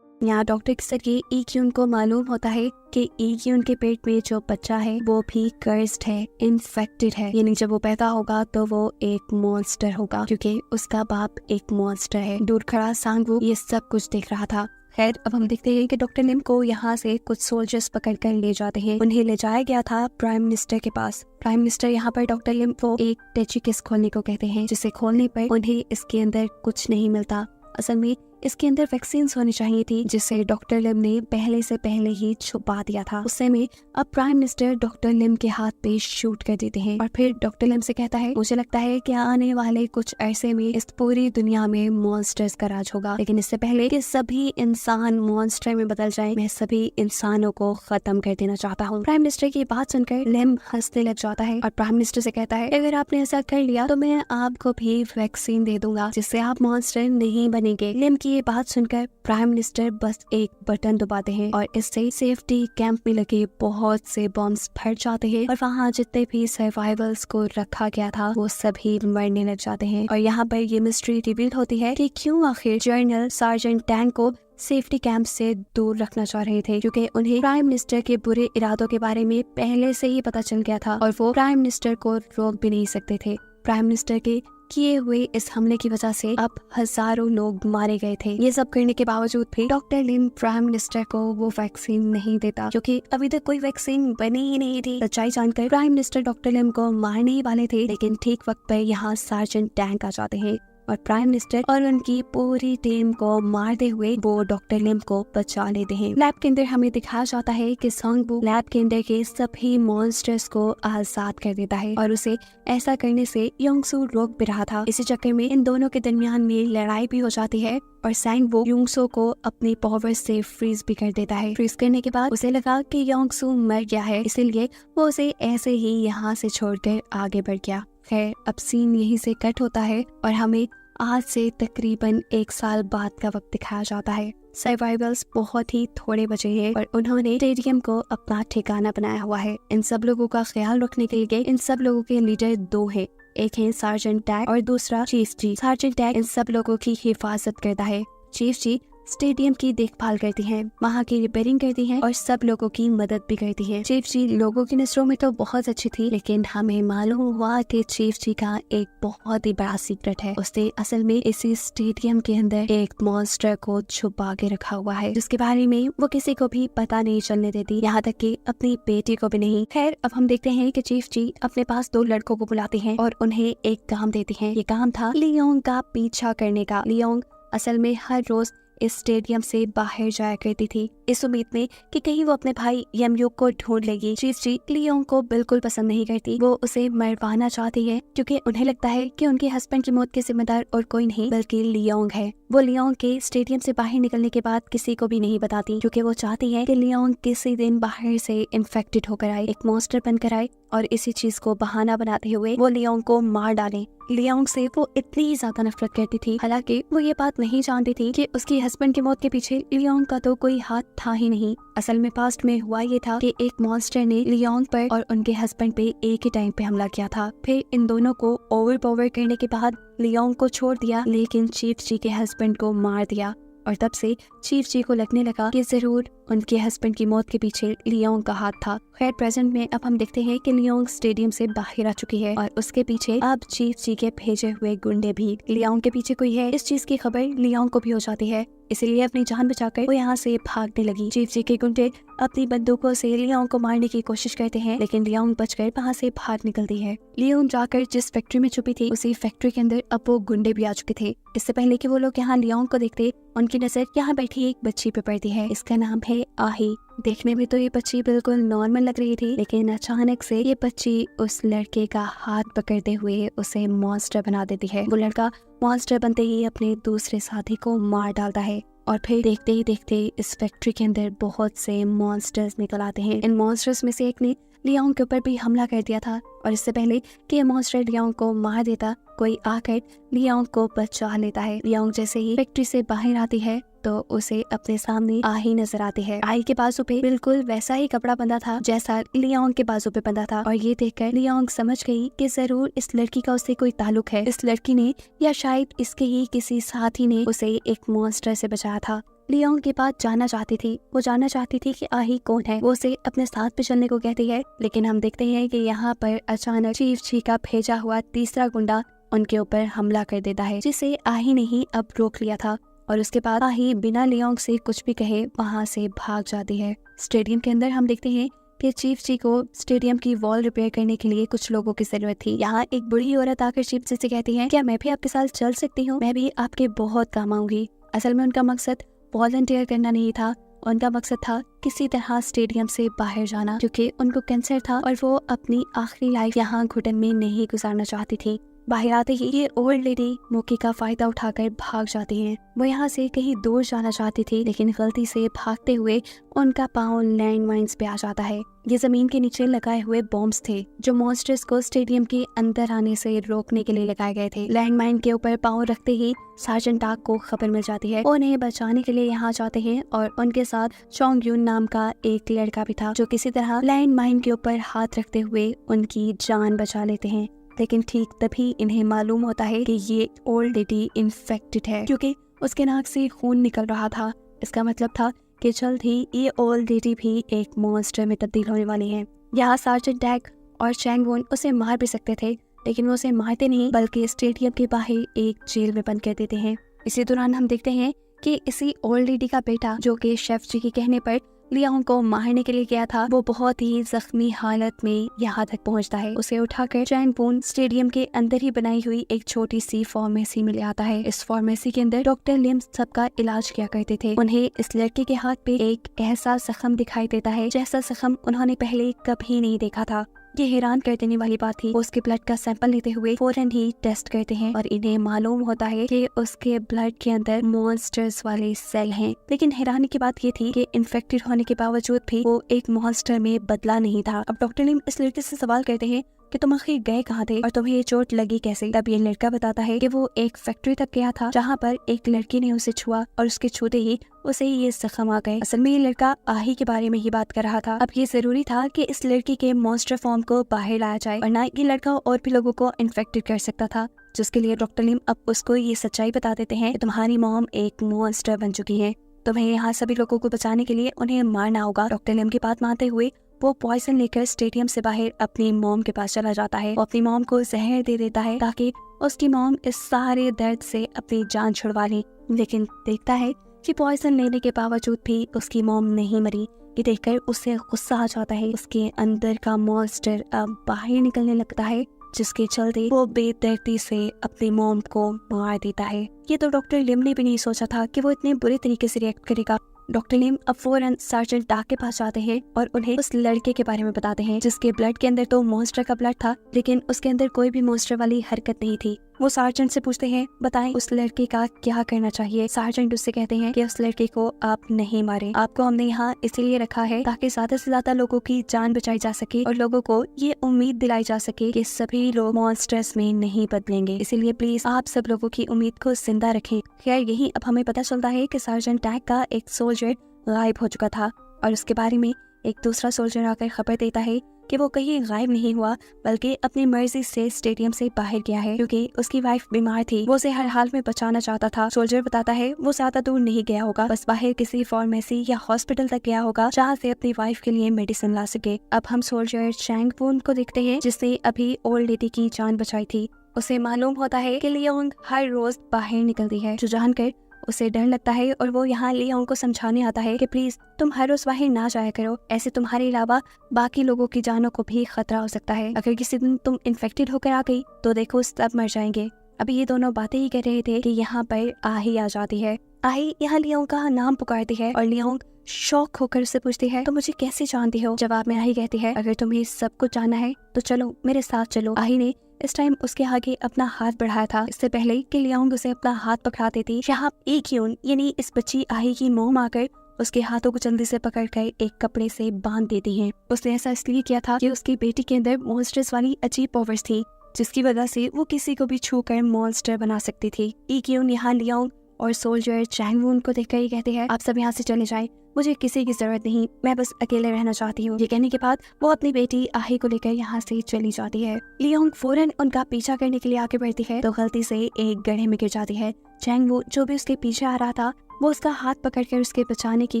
यहाँ डॉक्टर के जरिए ईक्यून को मालूम होता है कि ईक्यून के पेट में जो बच्चा है वो भी कर्स्ड है, इन्फेक्टेड है, यानी जब वो पैदा होगा तो वो एक मॉन्स्टर होगा, क्योंकि उसका बाप एक मॉन्स्टर है। दूर खड़ा सांगवुक ये सब कुछ देख रहा था। खैर, अब हम देखते हैं कि डॉक्टर लिम को यहाँ से कुछ सोल्जर्स पकड़कर ले जाते हैं। उन्हें ले जाया गया था प्राइम मिनिस्टर के पास। प्राइम मिनिस्टर यहाँ पर डॉक्टर लिम को एक टेची केस खोलने को कहते हैं, जिसे खोलने पर उन्हें इसके अंदर कुछ नहीं मिलता। असल में इसके अंदर वैक्सीन होनी चाहिए थी, जिसे डॉक्टर लिम ने पहले ही छुपा दिया था। उससे में अब प्राइम मिनिस्टर डॉक्टर लिम के हाथ पे शूट कर देते हैं और फिर डॉक्टर लिम से कहता है, मुझे लगता है कि आने वाले कुछ अरसे में इस पूरी दुनिया में मॉन्स्टर्स का राज होगा, लेकिन इससे पहले कि सभी इंसान मॉन्स्टर में बदल जाए, मैं सभी इंसानों को खत्म कर देना चाहता हूँ। प्राइम मिनिस्टर की बात सुनकर लिम हंसने लग जाता है और प्राइम मिनिस्टर से कहता है, अगर आपने ऐसा कर लिया तो मैं आपको भी वैक्सीन दे दूंगा, जिससे आप मॉन्स्टर नहीं बनेंगे। लिम की ये बात सुनकर प्राइम मिनिस्टर बस एक बटन दबाते हैं और इससे सेफ्टी कैंप में लगे बहुत से बॉम्ब्स फट जाते हैं और वहाँ जितने भी सर्वाइवल्स को रखा गया था वो सभी मरने लग जाते हैं। और यहाँ पर ये मिस्ट्री रिवील होती है कि क्यों आखिर जनरल सार्जेंट टैंग को सेफ्टी कैंप से दूर रखना चाह रहे थे, क्योंकि उन्हें प्राइम मिनिस्टर के बुरे इरादों के बारे में पहले से ही पता चल गया था और वो प्राइम मिनिस्टर को रोक भी नहीं सकते थे। प्राइम मिनिस्टर के किए हुए इस हमले की वजह से अब हजारों लोग मारे गए थे। ये सब करने के बावजूद भी डॉक्टर लिम प्राइम मिनिस्टर को वो वैक्सीन नहीं देता, क्योंकि अभी तक कोई वैक्सीन बनी ही नहीं थी। सच्चाई जानकर प्राइम मिनिस्टर डॉक्टर लिम को मारने ही वाले थे, लेकिन ठीक वक्त पर यहाँ सार्जेंट टैंक आ जाते हैं। और प्राइम मिनिस्टर और उनकी पूरी टीम को मारते हुए वो डॉक्टर लिम को बचा लेते हैं। लैब के अंदर हमें दिखाया जाता है कि सोंगबू लैब के अंदर के सभी मॉन्स्टर्स को आजाद कर देता है और उसे ऐसा करने से योंगसू रोक भी रहा था। इसी चक्कर में इन दोनों के दरमियान में लड़ाई भी हो जाती है और सैंगवू योंगसू को अपनी पावर से फ्रीज भी कर देता है। फ्रीज करने के बाद उसे लगा कि योंगसू मर गया है, इसीलिए वो उसे ऐसे ही यहाँ से छोड़कर आगे बढ़ गया। खैर, अब सीन यहीं से कट होता है और हमें आज से तकरीबन 1 साल बाद का वक्त दिखाया जाता है। सर्वाइवल्स बहुत ही थोड़े बचे हैं और उन्होंने स्टेडियम को अपना ठिकाना बनाया हुआ है। इन सब लोगों का ख्याल रखने के लिए इन सब लोगों के लीडर 2 हैं, एक है सार्जेंट टैग और दूसरा चीफ जी। सार्जेंट टैग इन सब लोगों की हिफाजत करता है। चीफ जी स्टेडियम की देखभाल करती हैं, वहाँ की रिपेयरिंग करती हैं और सब लोगों की मदद भी करती हैं। चीफ जी लोगों की नजरों में तो बहुत अच्छी थी, लेकिन हमें मालूम हुआ कि चीफ जी का एक बहुत ही बड़ा सीक्रेट है। उसने असल में इसी स्टेडियम के अंदर एक मॉन्स्टर को छुपा के रखा हुआ है, जिसके बारे में वो किसी को भी पता नहीं चलने देती, यहाँ तक कि अपनी बेटी को भी नहीं। खैर, अब हम देखते हैं कि चीफ जी अपने पास 2 लड़कों को बुलाते हैं और उन्हें एक काम देती हैं। ये काम था लियोंग का पीछा करने का। लियोंग असल में हर रोज इस स्टेडियम से बाहर जाया करती थी, इस उम्मीद में कि कहीं वो अपने भाई यमयुक को ढूंढ लेगी। चीफ जी लियोंग को बिल्कुल पसंद नहीं करती, वो उसे मरवाना चाहती है क्योंकि उन्हें लगता है कि उनके हस्बैंड की मौत के जिम्मेदार और कोई नहीं बल्कि लियोंग है। वो लियोंग के स्टेडियम से बाहर निकलने के बाद किसी को भी नहीं बताती, क्योंकि वो चाहती है कि लियोंग किसी दिन बाहर से इन्फेक्टेड होकर आए, एक मॉन्स्टर बनकर आए और इसी चीज को बहाना बनाते हुए वो लियोंग को मार डाले। लियोंग से वो इतनी ज्यादा नफरत करती थी, हालांकि वो ये बात नहीं जानती थी कि उसकी हस्बैंड की मौत के पीछे लियोंग का तो कोई हाथ था ही नहीं। असल में पास्ट में हुआ ये था कि एक मॉन्स्टर ने लियोंग पर और उनके हस्बैंड पे एक ही टाइम पे हमला किया था। फिर इन दोनों को ओवर पावर करने के बाद लियोंग को छोड़ दिया, लेकिन चीफ जी के हस्बैंड को मार दिया। और तब से चीफ जी को लगने लगा कि जरूर उनके हस्बैंड की मौत के पीछे लियोंग का हाथ था। खैर, प्रेजेंट में अब हम देखते हैं कि लियोंग स्टेडियम से बाहर आ चुकी है और उसके पीछे अब चीफ जी के भेजे हुए गुंडे भी। लियोंग के पीछे कोई है, इस चीज की खबर लियोंग को भी हो जाती है, इसलिए अपनी जान बचाकर वो यहाँ से भागने लगी। चीफ जी के गुंडे अपनी बंदूकों से लियोंग को मारने की कोशिश करते हैं, लेकिन लियोंग बचकर वहाँ से भाग निकलती है। लियोंग जाकर जिस फैक्ट्री में छुपी थी, उसी फैक्ट्री के अंदर अब वो गुंडे भी आ चुके थे। इससे पहले कि वो लोग यहाँ लियोंग को देखते, उनकी नजर यहाँ बैठी एक बच्ची पे पड़ती है। इसका नाम है आही। देखने में तो ये बच्ची बिल्कुल नॉर्मल लग रही थी, लेकिन अचानक से ये बच्ची उस लड़के का हाथ पकड़ते हुए उसे मॉन्स्टर बना देती है। वो लड़का मॉन्स्टर बनते ही अपने दूसरे साथी को मार डालता है और फिर देखते ही देखते इस फैक्ट्री के अंदर बहुत से मॉन्स्टर्स निकल आते हैं। इन मॉन्स्टर्स में से एक ने लियोंग के ऊपर भी हमला कर दिया था और इससे पहले कि मॉन्स्टर लियोंग को मार देता, कोई आकर लियोंग को बचा लेता है। लियोंग जैसे ही फैक्ट्री से बाहर आती है तो उसे अपने सामने आही नजर आती है। आही के बाजू पे बिल्कुल वैसा ही कपड़ा बंधा था जैसा लियोंग के बाजू पे बंधा था और ये देखकर लियोंग समझ गई कि जरूर इस लड़की का उससे कोई ताल्लुक है। इस लड़की ने या शायद इसके ही किसी साथी ने उसे एक मॉन्स्टर से बचाया था। लियोंग के पास जाना चाहती थी, वो जानना चाहती थी कि आही कौन है। वो उसे अपने साथ पे चलने को कहती है, लेकिन हम देखते हैं कि यहाँ पर अचानक चीफ जी का भेजा हुआ तीसरा गुंडा उनके ऊपर हमला कर देता है, जिसे आही ने ही अब रोक लिया था और उसके बाद आही बिना लियोंग से कुछ भी कहे वहाँ से भाग जाती है। स्टेडियम के अंदर हम देखते हैं कि चीफ जी को स्टेडियम की वॉल रिपेयर करने के लिए कुछ लोगों की जरूरत थी। यहाँ एक बूढ़ी औरत आकर चीफ जी से कहती है, क्या मैं भी आपके साथ चल सकती हूँ? मैं भी आपके बहुत काम आऊंगी। असल में उनका मकसद वॉलंटियर करना नहीं था, उनका मकसद था किसी तरह स्टेडियम से बाहर जाना, क्योंकि उनको कैंसर था और वो अपनी आखिरी लाइफ यहाँ घुटन में नहीं गुजारना चाहती थी। बाहर आते ही ये ओल्ड लेडी मौके का फायदा उठाकर भाग जाती हैं। वो यहाँ से कहीं दूर जाना चाहती थी, लेकिन गलती से भागते हुए उनका पाँव लैंड माइन्स पे आ जाता है। ये जमीन के नीचे लगाए हुए बॉम्ब्स थे जो मॉन्स्टर्स को स्टेडियम के अंदर आने से रोकने के लिए लगाए गए थे। लैंड माइन के ऊपर पाँव रखते ही सार्जेंट टाक को खबर मिल जाती है। वो उन्हें बचाने के लिए यहाँ जाते हैं और उनके साथ चोंग यून नाम का एक लड़का भी था, जो किसी तरह लैंड माइन के ऊपर हाथ रखते हुए उनकी जान बचा लेते हैं। लेकिन ठीक तभी इन्हें मालूम होता है कि ये ओल्ड लेडी इन्फेक्टेड है, क्योंकि उसके नाक से खून निकल रहा था। इसका मतलब था कि जल्द ही ये ओल्ड लेडी भी एक मॉन्स्टर में तब्दील होने वाली है। यहाँ सार्जेंट टैक और चैंग वुन उसे मार भी सकते थे, लेकिन वो उसे मारते नहीं बल्कि स्टेडियम के बाहर एक जेल में बंद कर देते हैं। इसी दौरान हम देखते हैं कि इसी ओल्ड लेडी का बेटा, जो कि शेफ जी के कहने पर लियोंग को मारने के लिए गया था वो बहुत ही जख्मी हालत में यहाँ तक पहुँचता है। उसे उठाकर चैंग वून स्टेडियम के अंदर ही बनाई हुई एक छोटी सी फार्मेसी में ले आता है। इस फार्मेसी के अंदर डॉक्टर लिम सबका इलाज किया करते थे। उन्हें इस लड़के के हाथ पे एक ऐसा जख्म दिखाई देता है जैसा जख्म उन्होंने पहले कभी नहीं देखा था। ये हैरान कर देने वाली बात थी। वो उसके ब्लड का सैंपल लेते हुए फौरन ही टेस्ट करते हैं और इन्हें मालूम होता है कि उसके ब्लड के अंदर मॉन्स्टर्स वाले सेल हैं। लेकिन हैरानी की बात ये थी कि इन्फेक्टेड होने के बावजूद भी वो एक मॉन्स्टर में बदला नहीं था। अब डॉक्टर लिम इस लड़के से सवाल करते हैं कि तुम आखिर गए कहाँ थे और तुम्हें ये चोट लगी कैसे। तब ये लड़का बताता है कि वो एक फैक्ट्री तक गया था जहाँ पर एक लड़की ने उसे छुआ और उसके छूते ही उसे ये जख्म आ गए। असल में ये लड़का आही के बारे में ही बात कर रहा था। अब ये जरूरी था कि इस लड़की के मॉन्स्टर फॉर्म को बाहर लाया जाए वरना ये लड़का और भी लोगों को इन्फेक्टेड कर सकता था, जिसके लिए डॉक्टर लिम अब उसको ये सच्चाई बता देते हैं कि तुम्हारी मॉम एक मॉन्स्टर बन चुकी है, तुम्हें यहाँ सभी लोगों को बचाने के लिए उन्हें मारना होगा। डॉक्टर लिम की बात मानते हुए वो पॉइजन लेकर स्टेडियम से बाहर अपनी मॉम के पास चला जाता है। वो अपनी मॉम को जहर दे देता है ताकि उसकी मॉम इस सारे दर्द से अपनी जान छुड़वा ले। लेकिन देखता है कि पॉइजन लेने के बावजूद भी उसकी मॉम नहीं मरी। ये देखकर उसे गुस्सा आ जाता है। उसके अंदर का मॉन्स्टर अब बाहर निकलने लगता है, जिसके चलते वो बेदर्दी से अपनी मॉम को मार देता है। ये तो डॉक्टर लिम ने भी नहीं सोचा था कि वो इतने बुरे तरीके से रिएक्ट करेगा। डॉक्टर लिम अब फौरन सार्जेंट डाक के पास जाते हैं और उन्हें उस लड़के के बारे में बताते हैं जिसके ब्लड के अंदर तो मॉन्स्टर का ब्लड था लेकिन उसके अंदर कोई भी मॉन्स्टर वाली हरकत नहीं थी। वो सार्जेंट से पूछते हैं बताएं उस लड़के का क्या करना चाहिए। सार्जेंट उससे कहते हैं कि उस लड़के को आप नहीं मारें, आपको हमने यहाँ इसीलिए रखा है ताकि ज्यादा से ज्यादा लोगों की जान बचाई जा सके और लोगों को ये उम्मीद दिलाई जा सके कि सभी लोग मॉन्स्टर्स में नहीं बदलेंगे, इसीलिए प्लीज आप सब लोगों की उम्मीद को जिंदा रखें। खैर यही अब हमें पता चलता है कि सार्जेंट टैग का एक सोल्जर गायब हो चुका था और उसके बारे में एक दूसरा सोल्जर आकर खबर देता है कि वो कहीं गायब नहीं हुआ बल्कि अपनी मर्जी से स्टेडियम से बाहर गया है क्योंकि उसकी वाइफ बीमार थी। वो उसे हर हाल में बचाना चाहता था। सोल्जर बताता है वो ज्यादा दूर नहीं गया होगा, बस बाहर किसी फार्मेसी या हॉस्पिटल तक गया होगा जहाँ से अपनी वाइफ के लिए मेडिसिन ला सके। अब हम सोल्जर चैंग वून को देखते हैं जिसने अभी ओल्ड लेडी की जान बचाई थी। उसे मालूम होता है कि लियोंग हर रोज बाहर निकलती है, जो जानकर उसे डर लगता है और वो यहाँ लियोंग को समझाने आता है कि प्लीज तुम हर रोज बाहर ना जाया करो, ऐसे तुम्हारे अलावा बाकी लोगों की जानों को भी खतरा हो सकता है। अगर किसी दिन तुम इन्फेक्टेड होकर आ गई तो देखो सब मर जाएंगे। अभी ये दोनों बातें ही कर रहे थे कि यहाँ पर आही आ जाती है। आही यहाँ लियोंग का नाम पुकारती है और लियोंग शौक होकर उससे पूछती है तो मुझे कैसे जानती हो। जवाब में आही कहती है अगर तुम्हें सब कुछ जानना है तो चलो मेरे साथ चलो। आही ने इस टाइम उसके आगे अपना हाथ बढ़ाया था। इससे पहले कि लियोंग उसे अपना हाथ पकड़ा देती, यहाँ इक्यून यानी इस बच्ची आही की मोम आकर उसके हाथों को जल्दी से पकड़कर एक कपड़े से बांध देती है। उसने ऐसा इसलिए किया था कि उसकी बेटी के अंदर मॉन्स्टर्स वाली अजीब पावर्स थी जिसकी वजह से वो किसी को भी छू कर मॉन्स्टर बना सकती थी। इक्यून यहाँ लियोंग और सोल्जर चैंग वून को देखकर ही कहते हैं आप सब यहाँ से चले जाएं, मुझे किसी की जरूरत नहीं, मैं बस अकेले रहना चाहती हूँ। ये कहने के बाद वो अपनी बेटी आही को लेकर यहाँ से चली जाती है। लियोंग फौरन उनका पीछा करने के लिए आगे बढ़ती है तो गलती से एक गड्ढे में गिर जाती है। चैंग वू जो भी उसके पीछे आ रहा था वो उसका हाथ पकड़कर उसके बचाने की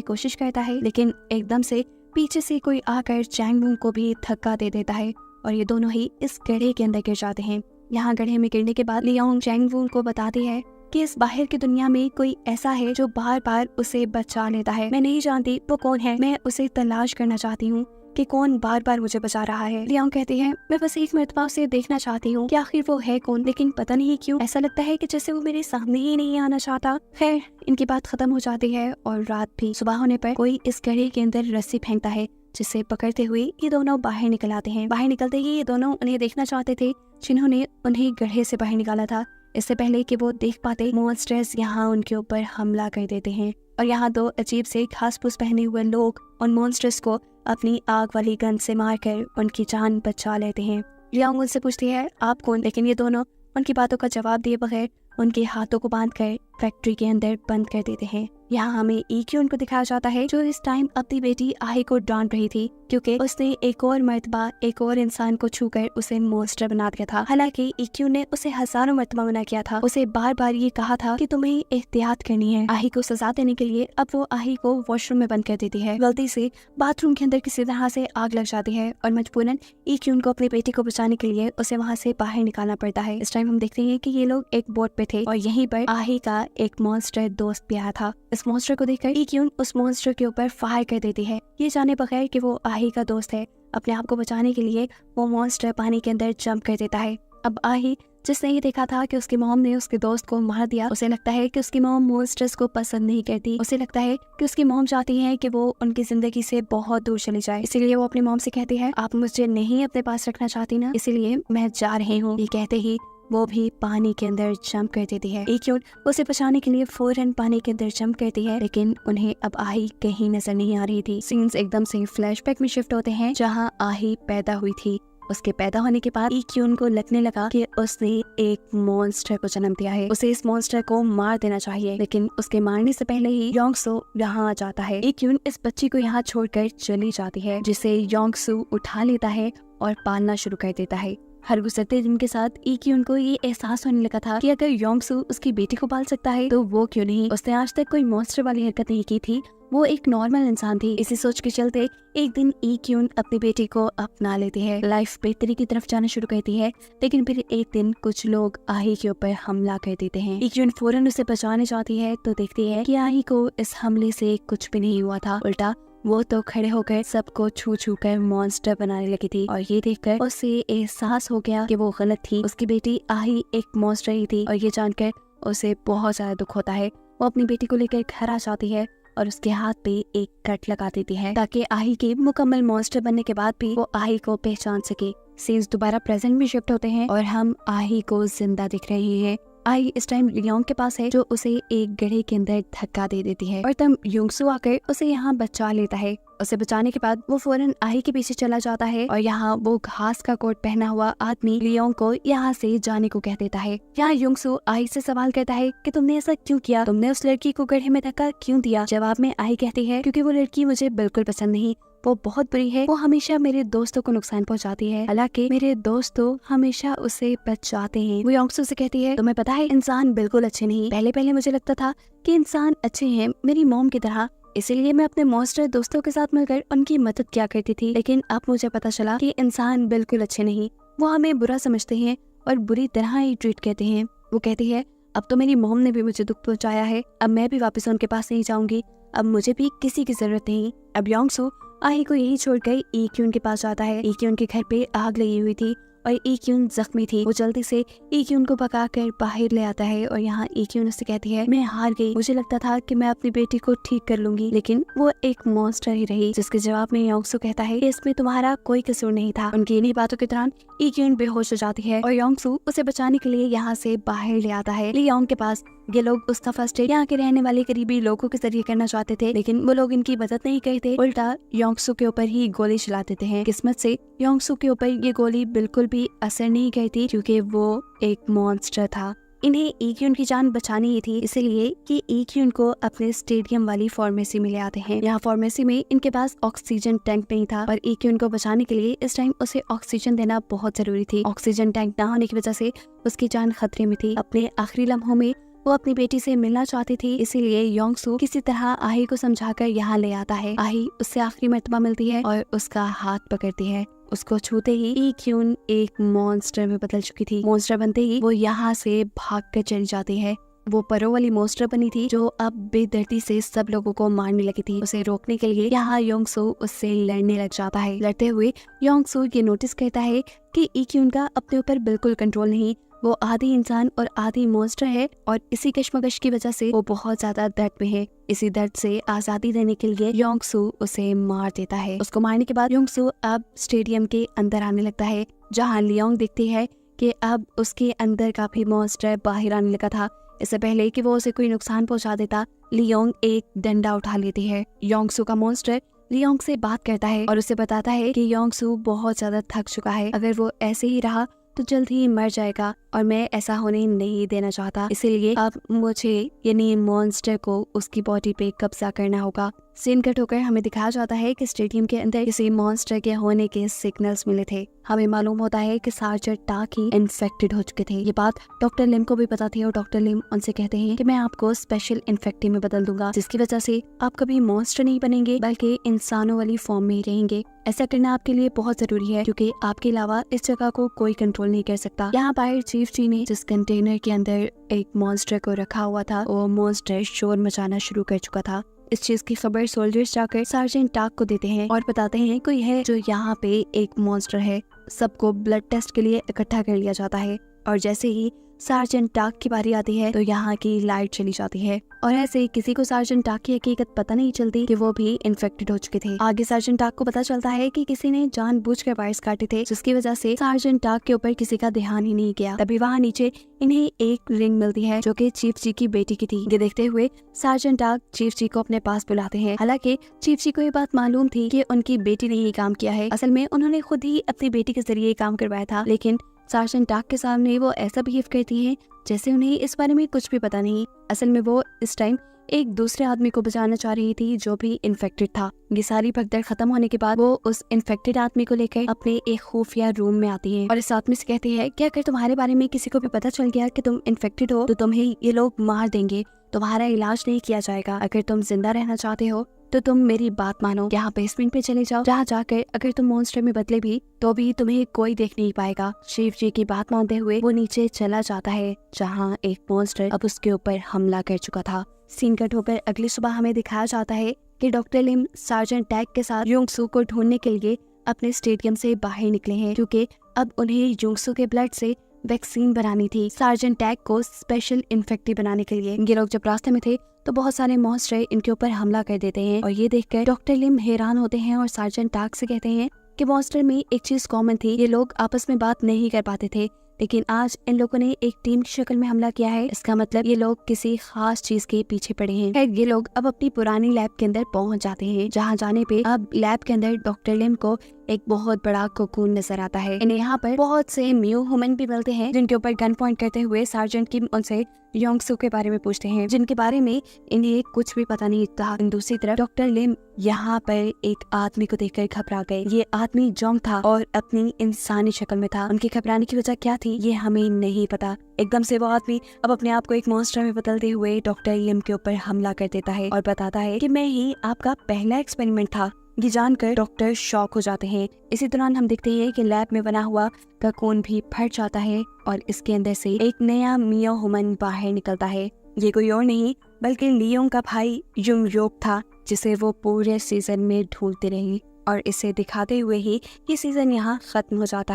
कोशिश करता है लेकिन एकदम से पीछे से कोई आकर चैंग वू को भी धक्का दे देता है और ये दोनों ही इस गड्ढे के अंदर गिर जाते हैं। यहाँ गड्ढे में गिरने के बाद लियोंग चैंग वू को बताती है कि इस बाहर की दुनिया में कोई ऐसा है जो बार बार उसे बचा लेता है। मैं नहीं जानती वो कौन है, मैं उसे तलाश करना चाहती हूँ कि कौन बार बार मुझे बचा रहा है। लियोंग कहती है मैं बस एक मर्तबा उसे देखना चाहती हूँ कि आखिर वो है कौन, लेकिन पता नहीं क्यों ऐसा लगता है कि जैसे वो मेरे सामने ही नहीं आना चाहता। खैर इनकी बात खत्म हो जाती है और रात भी सुबह होने पर कोई इस गड्ढे के अंदर रस्सी फेंकता है जिसे पकड़ते हुए ये दोनों बाहर निकल आते हैं। बाहर निकलते ही ये दोनों उन्हें देखना चाहते थे जिन्होंने उन्हें गड्ढे से बाहर निकाला था। इससे पहले कि वो देख पाते मॉन्स्टर्स यहाँ उनके ऊपर हमला कर देते हैं और यहाँ दो अजीब से घास फूस पहने हुए लोग उन मॉन्स्टर्स को अपनी आग वाली गन से मारकर उनकी जान बचा लेते हैं। लियोंग उनसे पूछती है आप कौन, लेकिन ये दोनों उनकी बातों का जवाब दिए बगैर उनके हाथों को बांधकर फैक्ट्री के अंदर बंद कर देते हैं। यहाँ हमें इक्यून को दिखाया जाता है जो इस टाइम अपनी बेटी आही को डांट रही थी क्योंकि उसने एक और मर्तबा एक और इंसान को छूकर उसे मॉन्स्टर बना दिया था। हालांकि इक्यून ने उसे हजारों मर्तबा मना किया था, उसे बार बार ये कहा था कि तुम्हें एहतियात करनी है। आही को सजा देने के लिए अब वो आही को वॉशरूम में बंद कर देती है। गलती से बाथरूम के अंदर किसी तरह से आग लग जाती है और मजबूरन इक्यून को अपनी बेटी को बचाने के लिए उसे वहाँ से बाहर निकालना पड़ता है। इस टाइम हम देखते हैं कि ये लोग एक बोट पे थे और यहीं पर आही का एक मॉन्स्टर दोस्त भी आया था। इस मॉन्स्टर को देखकर इक्यून उस मॉन्स्टर के ऊपर फायर कर देती है, ये जाने बगैर कि वो आही का दोस्त है। अपने आप को बचाने के लिए वो मॉन्स्टर पानी के अंदर जंप कर देता है। अब आही, जिसने ये देखा था कि उसकी मॉम ने उसके दोस्त को मार दिया, उसे लगता है कि उसकी मॉम मॉन्स्टर्स को पसंद नहीं करती। उसे लगता है कि उसकी मॉम चाहती है कि वो उनकी जिंदगी से बहुत दूर चली जाए, इसीलिए वो अपनी मॉम से कहती है, आप मुझे नहीं अपने पास रखना चाहती ना, इसीलिए मैं जा रही हूँ। ये कहते ही वो भी पानी के अंदर जंप कर देती है। इक्यून उसे बचाने के लिए फौरन पानी के अंदर जंप करती है, लेकिन उन्हें अब आही कहीं नजर नहीं आ रही थी। सीन्स एकदम से फ्लैशबैक में शिफ्ट होते हैं, जहाँ आही पैदा हुई थी। उसके पैदा होने के बाद इक्यून को लगने लगा कि उसने एक मॉन्स्टर को जन्म दिया है, उसे इस मॉन्स्टर को मार देना चाहिए। लेकिन उसके मारने से पहले ही योंगसू यहाँ आ जाता है। इक्यून इस बच्ची को यहाँ छोड़कर चली जाती है, जिसे योंगसू उठा लेता है और पालना शुरू कर देता है। हर गुजरते दिन के साथ इक्यून को ये एहसास होने लगा था कि अगर योंगसू उसकी बेटी को पाल सकता है तो वो क्यों नहीं। उसने आज तक कोई मॉन्स्टर वाली हरकत नहीं की थी, वो एक नॉर्मल इंसान थी। इसी सोच के चलते एक दिन इक्यून अपनी बेटी को अपना लेती है, लाइफ बेहतरी की तरफ जाना शुरू करती है। लेकिन फिर एक दिन कुछ लोग आही के ऊपर हमला कर देते हैं। इक्यून फौरन उसे बचाने जाती है तो देखती है कि आही को इस हमले से कुछ भी नहीं हुआ था, उल्टा वो तो खड़े होकर सबको छू छू कर मॉन्स्टर बनाने लगी थी। और ये देखकर उसे एहसास हो गया कि वो गलत थी, उसकी बेटी आही एक मॉन्स्टर ही थी। और ये जानकर उसे बहुत ज्यादा दुख होता है। वो अपनी बेटी को लेकर घर आ जाती है और उसके हाथ पे एक कट लगा देती है, ताकि आही के मुकम्मल मॉन्स्टर बनने के बाद भी वो आही को पहचान सके। सीन्स दोबारा प्रेजेंट में शिफ्ट होते हैं और हम आही को जिंदा दिख रहे हैं। आई इस टाइम लियोंग के पास है, जो उसे एक गड्ढे के अंदर धक्का दे देती है और तब योंगसू आकर उसे यहाँ बचा लेता है। उसे बचाने के बाद वो फौरन आही के पीछे चला जाता है और यहाँ वो घास का कोट पहना हुआ आदमी लियोंग को यहाँ से जाने को कह देता है। यहाँ योंगसू आही से सवाल करता है कि तुमने ऐसा क्यों किया, तुमने उस लड़की को गड्ढे में धक्का क्यों दिया। जवाब में आही कहती है, क्योंकि वो लड़की मुझे बिल्कुल पसंद नहीं, वो बहुत बुरी है, वो हमेशा मेरे दोस्तों को नुकसान पहुंचाती है, हालांकि मेरे दोस्तों हमेशा उसे बचाते हैं। वो योंगसू से कहती है, तुम्हें पता है इंसान बिल्कुल अच्छे नहीं, पहले पहले मुझे लगता था कि इंसान अच्छे हैं मेरी मॉम की तरह, इसीलिए मैं अपने मॉन्स्टर दोस्तों के साथ मिलकर उनकी मदद किया करती थी। लेकिन अब मुझे पता चला कि इंसान बिल्कुल अच्छे नहीं, वो हमें बुरा समझते हैं और बुरी तरह ही ट्रीट करते हैं। वो कहती है, अब तो मेरी मॉम ने भी मुझे दुख पहुंचाया है, अब मैं भी वापस उनके पास नहीं जाऊंगी, अब मुझे भी किसी की जरूरत नहीं। अब योंगसू आही को यही छोड़कर इक्यून के पास जाता है। इक्यून के घर पे आग लगी हुई थी और इक्यून जख्मी थी। वो जल्दी से इक्यून को पकाकर बाहर ले आता है और यहाँ इक्यून उससे कहती है, मैं हार गई, मुझे लगता था कि मैं अपनी बेटी को ठीक कर लूंगी, लेकिन वो एक मॉन्स्टर ही रही। जिसके जवाब में योंगसू कहता है कि इसमें तुम्हारा कोई कसूर नहीं था। उनकी इन्हीं बातों के दौरान इक्यून बेहोश हो जाती है और योंगसू उसे बचाने के लिए यहाँ से बाहर ले आता है लियोंग के पास। ये लोग उसका फर्स्ट एड यहाँ के रहने वाले करीबी लोगों के जरिए करना चाहते थे, लेकिन वो लोग इनकी मदद नहीं करते, उल्टा योंगसू के ऊपर ही गोली चला देते हैं। किस्मत से योंगसू के ऊपर ये गोली बिल्कुल भी असर नहीं करती, क्योंकि वो एक मॉन्स्टर था। इन्हें इक्यून की जान बचानी ही थी, इसलिए कि इक्यून को अपने स्टेडियम वाली फार्मेसी में ले आते हैं। यहाँ फार्मेसी में इनके पास ऑक्सीजन टैंक नहीं था और इक्यून को बचाने के लिए इस टाइम उसे ऑक्सीजन देना बहुत जरूरी थी। ऑक्सीजन टैंक न होने की वजह से उसकी जान खतरे में थी। अपने आखिरी लम्हों में वो अपनी बेटी से मिलना चाहती थी, इसीलिए योंगसू किसी तरह आही को समझाकर यहाँ ले आता है। आही उससे आखिरी मर्तबा मिलती है और उसका हाथ पकड़ती है। उसको छूते ही इक्यून एक मॉन्स्टर में बदल चुकी थी। मॉन्स्टर बनते ही वो यहाँ से भागकर चली जाती है। वो परो वाली मॉन्स्टर बनी थी, जो अब बेदर्दी से सब लोगों को मारने लगी थी। उसे रोकने के लिए यहाँ योंगसू उससे लड़ने लग जाता है। लड़ते हुए योंगसू ये नोटिस करता है कि इक्यून का अपने ऊपर बिल्कुल कंट्रोल नहीं, वो आधी इंसान और आधी मॉन्स्टर है और इसी कश्मकश की वजह से वो बहुत ज्यादा दर्द में है। इसी दर्द से आजादी देने के लिए योंगसू उसे मार देता है। उसको मारने के बाद योंगसू अब स्टेडियम के अंदर आने लगता है, जहाँ लियोंग दिखती है कि अब उसके अंदर का भी मॉन्स्टर बाहर आने लगा था। इससे पहले कि वो उसे कोई नुकसान पहुंचा देता, लियोंग एक डंडा उठा लेती है। योंगसू का मॉन्स्टर लियोंग से बात करता है और उसे बताता है कि योंगसू बहुत ज्यादा थक चुका है, अगर वो ऐसे ही रहा तो जल्द ही मर जाएगा और मैं ऐसा होने नहीं देना चाहता, इसीलिए अब मुझे यानी मॉन्स्टर को उसकी बॉडी पे कब्जा करना होगा। सीन कट होकर हमें दिखाया जाता है कि स्टेडियम के अंदर किसी मॉन्स्टर के होने के सिग्नल्स मिले थे। हमें मालूम होता है कि सार्जेंट टाक ही इन्फेक्टेड हो चुके थे। ये बात डॉक्टर लिम को भी पता थी और डॉक्टर लिम उनसे कहते हैं कि मैं आपको स्पेशल इन्फेक्टी में बदल दूंगा, जिसकी वजह से आप कभी मॉन्स्टर नहीं बनेंगे बल्कि इंसानों वाली फॉर्म में ही रहेंगे। ऐसा करना आपके लिए बहुत जरूरी है क्योंकि आपके अलावा इस जगह को कोई कंट्रोल नहीं कर सकता। यहाँ पर चीफ जी ने जिस कंटेनर के अंदर एक मॉन्स्टर को रखा हुआ था, वो मॉन्स्टर शोर मचाना शुरू कर चुका था। इस चीज की खबर सोल्जर्स जाकर सार्जेंट टाक को देते हैं और बताते हैं कोई है जो यहाँ पे एक मॉन्स्टर है। सबको ब्लड टेस्ट के लिए इकट्ठा कर लिया जाता है और जैसे ही सार्जेंट टाक की बारी आती है तो यहाँ की लाइट चली जाती है और ऐसे ही किसी को सार्जेंट टाक की हकीकत पता नहीं चलती कि वो भी इन्फेक्टेड हो चुके थे। आगे सार्जेंट टाक को पता चलता है कि किसी ने जानबूझकर वायर्स काटे थे, जिसकी वजह से सार्जेंट टाक के ऊपर किसी का ध्यान ही नहीं गया। तभी वहाँ नीचे इन्हें एक रिंग मिलती है जो कि चीफ जी की बेटी की थी। ये देखते हुए सार्जेंट टाक चीफ जी को अपने पास बुलाते हैं। हालांकि चीफ जी को ये बात मालूम थी कि उनकी बेटी ने ये काम किया है। असल में उन्होंने खुद ही अपनी बेटी के जरिए काम करवाया था, लेकिन सार्जेंट टाक के सामने वो ऐसा बिहेव करती हैं जैसे उन्हें इस बारे में कुछ भी पता नहीं। असल में वो इस टाइम एक दूसरे आदमी को बचाना चाह रही थी जो भी इन्फेक्टेड था। ये सारी भगदड़ खत्म होने के बाद वो उस इन्फेक्टेड आदमी को लेकर अपने एक खुफिया रूम में आती है और इस आदमी से कहती है कि अगर तुम्हारे बारे में किसी को भी पता चल गया कि तुम इन्फेक्टेड हो तो तुम्हें ये लोग मार देंगे, तुम्हारा इलाज नहीं किया जाएगा। अगर तुम जिंदा रहना चाहते हो तो तुम मेरी बात मानो, यहाँ बेसमेंट पे चले जाओ, जहाँ जाकर अगर तुम मॉन्स्टर में बदले भी तो भी तुम्हें कोई देख नहीं पाएगा। चीफ जी की बात मानते हुए वो नीचे चला जाता है जहाँ एक मॉन्स्टर अब उसके ऊपर हमला कर चुका था। सीन कट होकर अगली सुबह हमें दिखाया जाता है कि डॉक्टर लिम सार्जेंट टैक के साथ युंगसू को ढूंढने के लिए अपने स्टेडियम से बाहर निकले हैं क्योंकि अब उन्हें युंगसू के ब्लड से वैक्सीन बनानी थी सार्जेंट टैक को स्पेशल इन्फेक्टी बनाने के लिए। ये लोग जब रास्ते में थे तो बहुत सारे मॉन्स्टर इनके ऊपर हमला कर देते हैं और ये देखकर डॉक्टर लिम हैरान होते हैं और सार्जेंट टैक से कहते हैं कि मॉन्स्टर में एक चीज कॉमन थी, ये लोग आपस में बात नहीं कर पाते थे, लेकिन आज इन लोगों ने एक टीम की शक्ल में हमला किया है। इसका मतलब ये लोग किसी खास चीज के पीछे पड़े हैं। खैर ये लोग अब अपनी पुरानी लैब के अंदर पहुंच जाते हैं, जहां जाने पे अब लैब के अंदर डॉक्टर लिम को एक बहुत बड़ा कोकून नजर आता है। इन्हें यहाँ पर बहुत से म्यू ह्यूमन भी मिलते हैं जिनके ऊपर गन पॉइंट करते हुए सार्जेंट किम उनसे योंगसू के बारे में पूछते हैं, जिनके बारे में इन्हें कुछ भी पता नहीं था। दूसरी तरफ डॉक्टर लिम यहाँ पर एक आदमी को देखकर घबरा गए। ये आदमी जोंग था और अपनी इंसानी शक्ल में था। उनके घबराने की वजह क्या थी ये हमें नहीं पता। एकदम से वो आदमी अब अपने आप को एक मॉन्स्टर में बदलते हुए डॉक्टर लिम के ऊपर हमला कर देता है और बताता है कि मैं ही आपका पहला एक्सपेरिमेंट था। ये जानकर डॉक्टर शॉक हो जाते हैं। इसी दौरान हम देखते हैं कि लैब में बना हुआ कोकून भी फट जाता है और इसके अंदर से एक नया मियो ह्यूमन बाहर निकलता है। ये कोई और नहीं बल्कि लियोंग का भाई युंग योक था, जिसे वो पूरे सीजन में ढूंढते रहे और इसे दिखाते हुए ही ये सीजन यहाँ खत्म हो जाता है।